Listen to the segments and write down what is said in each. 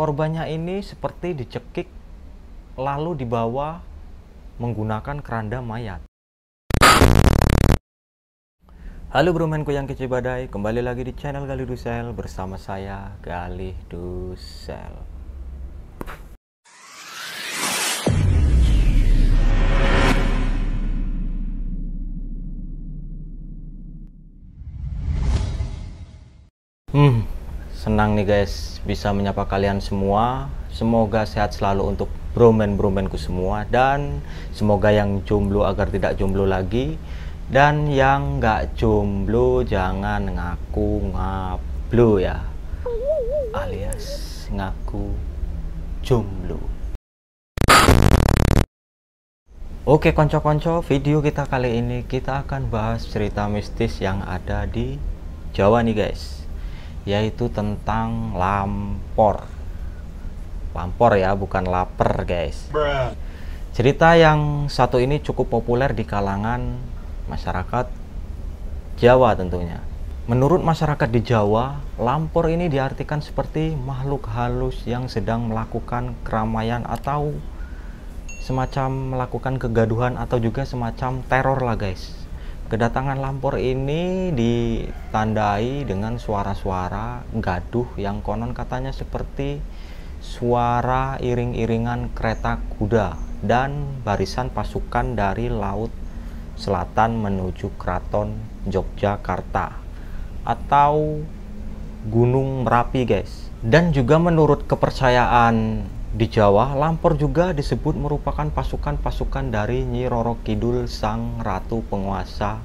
korbannya ini seperti dicekik lalu dibawa menggunakan keranda mayat. Halo bromenku yang kece badai, kembali lagi di channel Galih Dusel bersama saya Galih Dusel. Senang nih guys bisa menyapa kalian semua. Semoga sehat selalu untuk bromenku semua, dan semoga yang jomblo agar tidak jomblo lagi, dan yang nggak jomblo jangan ngaku ngablo ya, alias ngaku jomblo. Oke konco-konco, video kita kali ini kita akan bahas cerita mistis yang ada di Jawa nih guys, yaitu tentang lampor. Lampor ya, bukan lapar guys. Cerita yang satu ini cukup populer di kalangan masyarakat Jawa tentunya. Menurut masyarakat di Jawa, lampor ini diartikan seperti makhluk halus yang sedang melakukan keramaian atau semacam melakukan kegaduhan atau juga semacam teror lah guys. Kedatangan lampor ini ditandai dengan suara-suara gaduh yang konon katanya seperti suara iring-iringan kereta kuda dan barisan pasukan dari laut selatan menuju keraton Yogyakarta atau Gunung Merapi guys. Dan juga menurut kepercayaan di Jawa, lampor juga disebut merupakan pasukan-pasukan dari Nyi Roro Kidul, sang ratu penguasa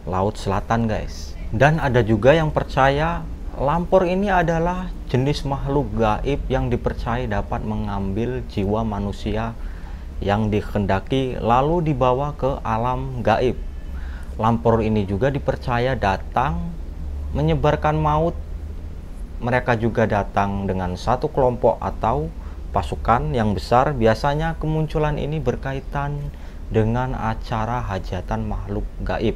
laut selatan guys. Dan ada juga yang percaya lampor ini adalah jenis makhluk gaib yang dipercaya dapat mengambil jiwa manusia yang dikehendaki lalu dibawa ke alam gaib. Lampor ini juga dipercaya datang menyebarkan maut. Mereka juga datang dengan satu kelompok atau pasukan yang besar. Biasanya kemunculan ini berkaitan dengan acara hajatan makhluk gaib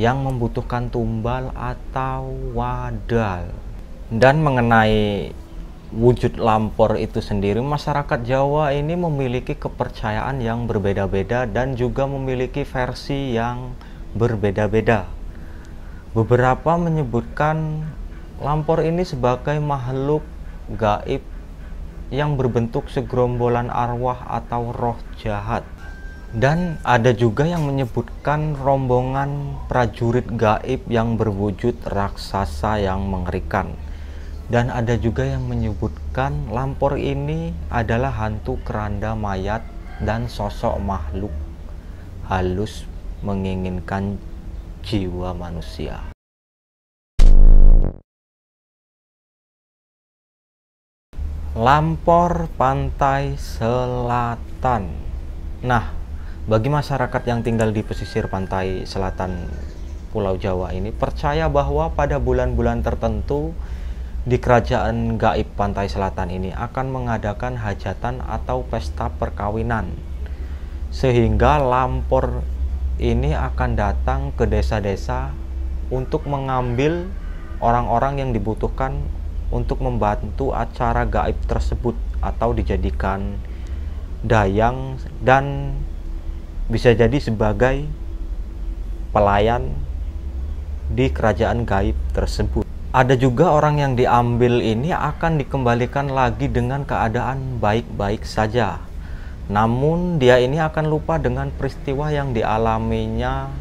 yang membutuhkan tumbal atau wadal. Dan mengenai wujud lampor itu sendiri, masyarakat Jawa ini memiliki kepercayaan yang berbeda-beda dan juga memiliki versi yang berbeda-beda. Beberapa menyebutkan lampor ini sebagai makhluk gaib yang berbentuk segerombolan arwah atau roh jahat. Dan ada juga yang menyebutkan rombongan prajurit gaib yang berwujud raksasa yang mengerikan. Dan ada juga yang menyebutkan lampor ini adalah hantu keranda mayat dan sosok makhluk halus menginginkan jiwa manusia. Lampor pantai selatan. Nah, bagi masyarakat yang tinggal di pesisir pantai selatan Pulau Jawa ini percaya bahwa pada bulan-bulan tertentu di kerajaan gaib pantai selatan ini akan mengadakan hajatan atau pesta perkawinan, sehingga lampor ini akan datang ke desa-desa untuk mengambil orang-orang yang dibutuhkan untuk membantu acara gaib tersebut atau dijadikan dayang dan bisa jadi sebagai pelayan di kerajaan gaib tersebut. Ada juga orang yang diambil ini akan dikembalikan lagi dengan keadaan baik-baik saja. Namun dia ini akan lupa dengan peristiwa yang dialaminya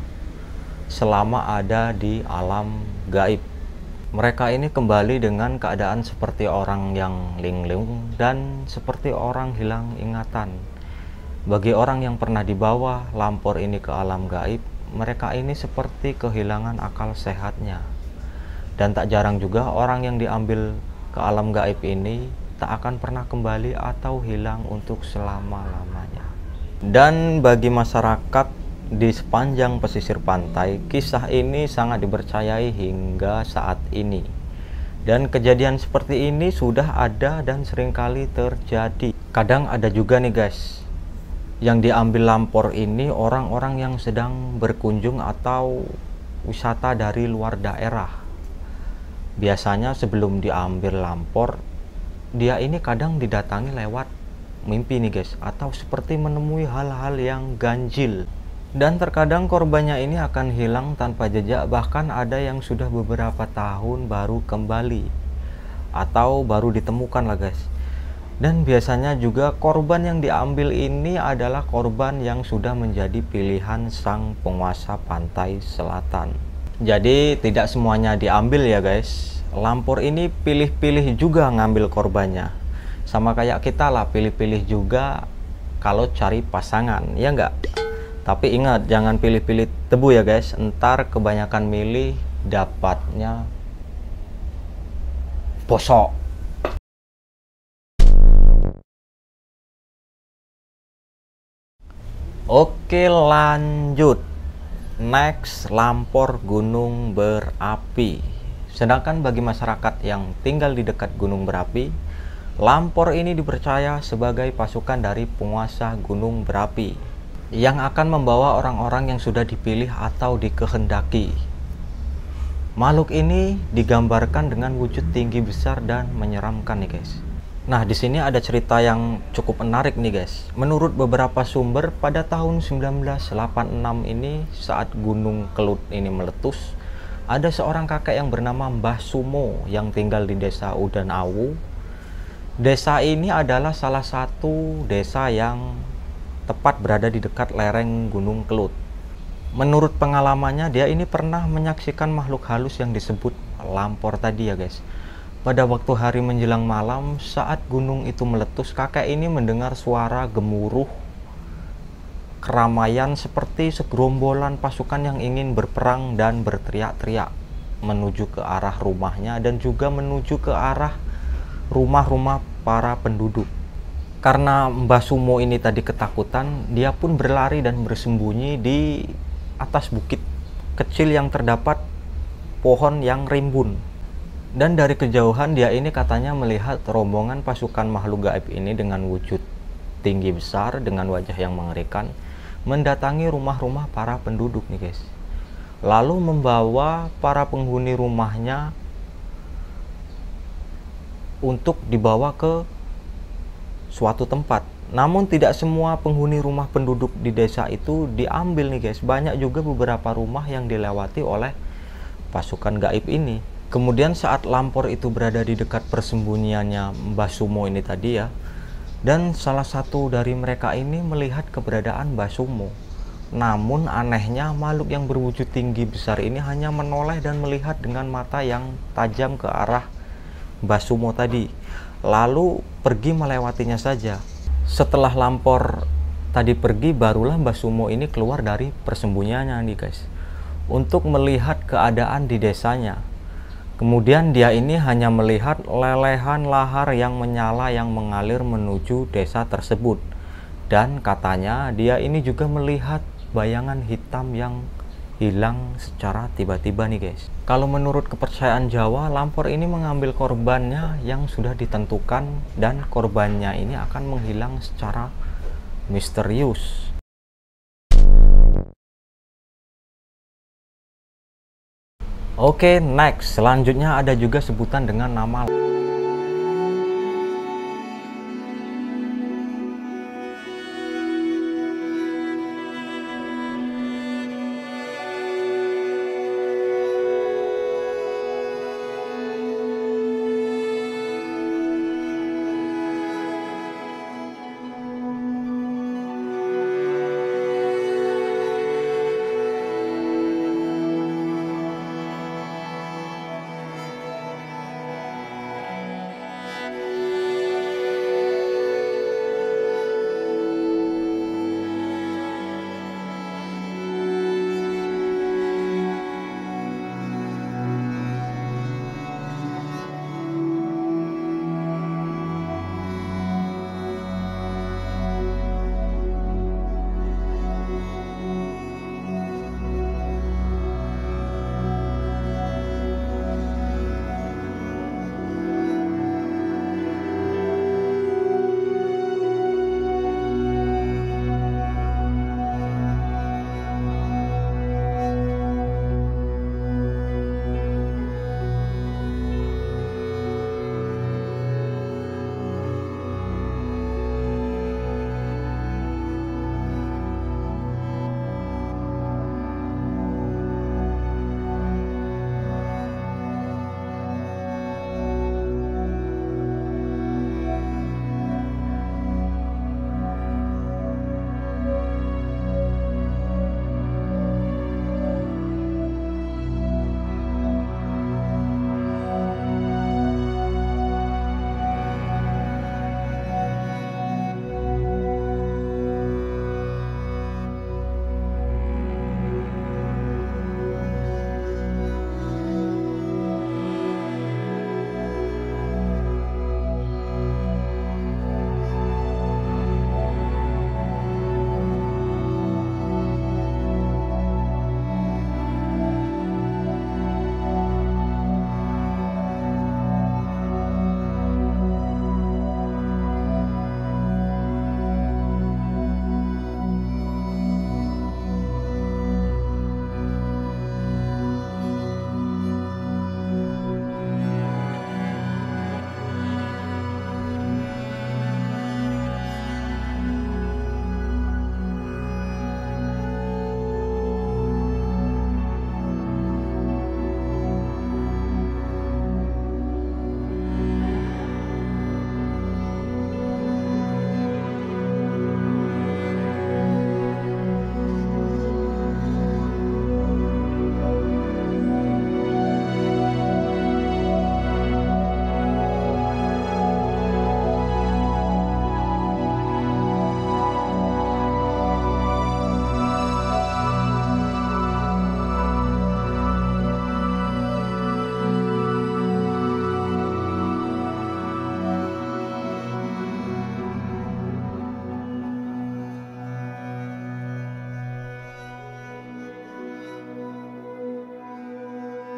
selama ada di alam gaib. Mereka ini kembali dengan keadaan seperti orang yang linglung dan seperti orang hilang ingatan. Bagi orang yang pernah dibawa lampor ini ke alam gaib, mereka ini seperti kehilangan akal sehatnya. Dan tak jarang juga orang yang diambil ke alam gaib ini tak akan pernah kembali atau hilang untuk selama-lamanya. Dan bagi masyarakat di sepanjang pesisir pantai, kisah ini sangat dipercayai hingga saat ini. Dan kejadian seperti ini sudah ada dan seringkali terjadi. Kadang ada juga nih guys, yang diambil lampor ini orang-orang yang sedang berkunjung atau wisata dari luar daerah. Biasanya sebelum diambil lampor, dia ini kadang didatangi lewat mimpi nih guys, atau seperti menemui hal-hal yang ganjil. Dan terkadang korbannya ini akan hilang tanpa jejak, bahkan ada yang sudah beberapa tahun baru kembali atau baru ditemukan lah guys. Dan biasanya juga korban yang diambil ini adalah korban yang sudah menjadi pilihan sang penguasa pantai selatan. Jadi tidak semuanya diambil ya guys. Lampor ini pilih-pilih juga ngambil korbannya. Sama kayak kita lah, pilih-pilih juga kalau cari pasangan, ya enggak? Tapi ingat, jangan pilih-pilih tebu ya guys. Ntar kebanyakan milih dapatnya bosok. Oke, lanjut. Next, lampor gunung berapi. Sedangkan bagi masyarakat yang tinggal di dekat gunung berapi, lampor ini dipercaya sebagai pasukan dari penguasa gunung berapi yang akan membawa orang-orang yang sudah dipilih atau dikehendaki. Makhluk ini digambarkan dengan wujud tinggi besar dan menyeramkan nih guys. Nah, di sini ada cerita yang cukup menarik nih guys. Menurut beberapa sumber, pada tahun 1986 ini saat Gunung Kelut ini meletus, ada seorang kakek yang bernama Mbah Sumo yang tinggal di desa Udanawu. Desa ini adalah salah satu desa yang tepat berada di dekat lereng Gunung Kelut. Menurut pengalamannya, dia ini pernah menyaksikan makhluk halus yang disebut lampor tadi ya guys. Pada waktu hari menjelang malam, saat gunung itu meletus, kakek ini mendengar suara gemuruh keramaian seperti segerombolan pasukan yang ingin berperang dan berteriak-teriak menuju ke arah rumahnya dan juga menuju ke arah rumah-rumah para penduduk. Karena Mbah Sumo ini tadi ketakutan, dia pun berlari dan bersembunyi di atas bukit kecil yang terdapat pohon yang rimbun. Dan dari kejauhan dia ini katanya melihat rombongan pasukan makhluk gaib ini dengan wujud tinggi besar dengan wajah yang mengerikan mendatangi rumah-rumah para penduduk nih guys. Lalu membawa para penghuni rumahnya untuk dibawa ke suatu tempat. Namun tidak semua penghuni rumah penduduk di desa itu diambil nih guys. Banyak juga beberapa rumah yang dilewati oleh pasukan gaib ini. Kemudian saat lampor itu berada di dekat persembunyiannya Mbah Sumo ini tadi ya, dan salah satu dari mereka ini melihat keberadaan Mbah Sumo. Namun anehnya makhluk yang berwujud tinggi besar ini hanya menoleh dan melihat dengan mata yang tajam ke arah Mbah Sumo tadi, lalu pergi melewatinya saja. Setelah lampor tadi pergi, barulah Mbah Sumo ini keluar dari persembunyiannya nih guys, untuk melihat keadaan di desanya. Kemudian dia ini hanya melihat lelehan lahar yang menyala yang mengalir menuju desa tersebut. Dan katanya dia ini juga melihat bayangan hitam yang hilang secara tiba-tiba nih guys. Kalau menurut kepercayaan Jawa, lampor ini mengambil korbannya yang sudah ditentukan dan korbannya ini akan menghilang secara misterius. Oke, next. Selanjutnya ada juga sebutan dengan nama